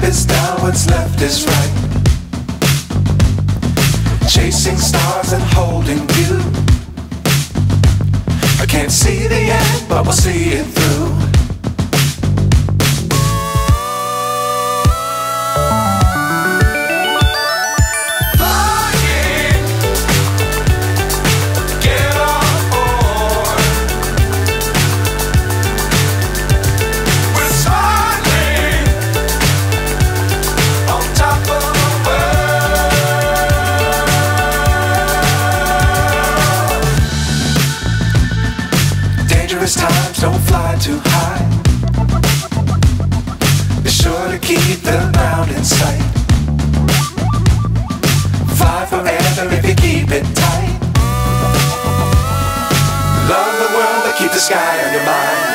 is down, what's left is right. Chasing stars and holding you. I can't see the end, but we'll see it through. Dangerous times, don't fly too high. Be sure to keep the ground in sight. Fly forever if you keep it tight. Love the world, but keep the sky on your mind.